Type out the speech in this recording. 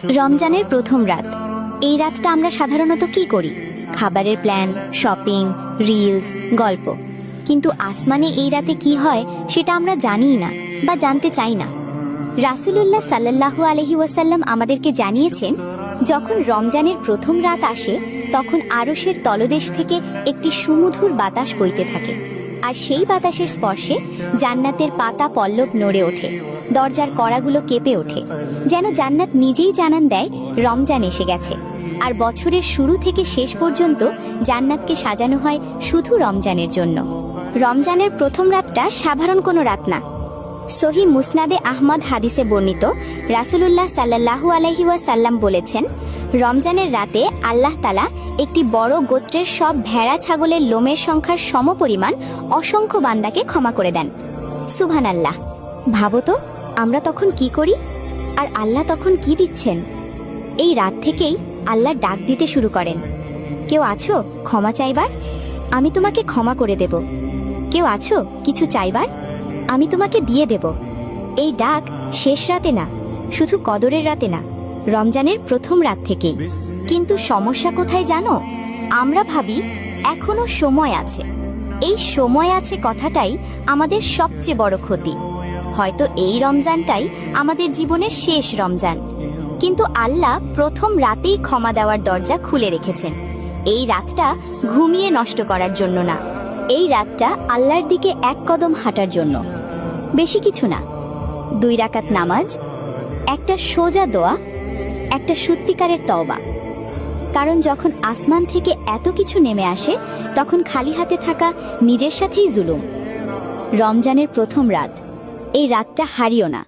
রমজানের প্রথম রাত। এই রাতটা আমরা সাধারণত কি করি? খাবারের প্ল্যান, শপিং, রিলস, গল্প। কিন্তু আসমানে এই রাতে কি হয় সেটা আমরা জানিই না বা জানতে চাই না। রাসূলুল্লাহ সাল্লাল্লাহু আলাইহি ওয়াসাল্লাম আমাদেরকে জানিয়েছেন, যখন রমজানের প্রথম রাত আসে তখন আরশের তলদেশ থেকে একটি সুমধুর বাতাস বইতে থাকে, আর সেই বাতাসের স্পর্শে জান্নাতের পাতা পল্লব নড়ে ওঠে, দরজার কড়াগুলো কেঁপে ওঠে, যেন জান্নাত নিজেই জানান দেয় রমজান এসে গেছে। আর বছরের শুরু থেকে শেষ পর্যন্ত জান্নাতকে সাজানো হয় শুধু রমজানের জন্য। রমজানের প্রথম রাতটা সাধারণ কোনো রাত না। সহি মুসনাদে আহমদ হাদিসে বর্ণিত, রাসূলুল্লাহ সাল্লাল্লাহু আলাইহি ওয়াসাল্লাম বলেছেন, রমজানের রাতে আল্লাহ তাআলা একটি বড় গোত্রের সব ভেড়া ছাগলের লোমের সংখ্যার সমপরিমাণ অসংখ্য বান্দাকে ক্ষমা করে দেন। সুবহানাল্লাহ। ভাবো তো, আমরা তখন কি করি আর আল্লাহ তখন কি দিচ্ছেন। এই রাত থেকেই আল্লাহ ডাক দিতে শুরু করেন, কেউ আছো ক্ষমা চাইবার? আমি তোমাকে ক্ষমা করে দেব। কেউ আছো কিছু চাইবার? আমি তোমাকে দিয়ে দেব। এই ডাক শেষ রাতে না, শুধু কদরের রাতে না, রমজানের প্রথম রাত থেকেই। কিন্তু সমস্যা কোথায় জানো? আমরা ভাবি এখনো সময় আছে। এই সময় আছে কথাটাই আমাদের সবচেয়ে বড় ক্ষতি। হয়তো এই রমজানটাই আমাদের জীবনের শেষ রমজান, কিন্তু আল্লাহ প্রথম রাতেই ক্ষমা দেওয়ার দরজা খুলে রেখেছেন। এই রাতটা ঘুমিয়ে নষ্ট করার জন্য না, এই রাতটা আল্লাহর দিকে এক কদম হাঁটার জন্য। বেশি কিছু না, 2 রাকাত নামাজ, একটা সোজা দোয়া, একটা সত্যিকারের তওবা। কারণ যখন আসমান থেকে এত কিছু নেমে আসে তখন খালি হাতে থাকা নিজের সাথেই জুলুম। রমজানের প্রথম রাত, এই রাতটা হারিও না।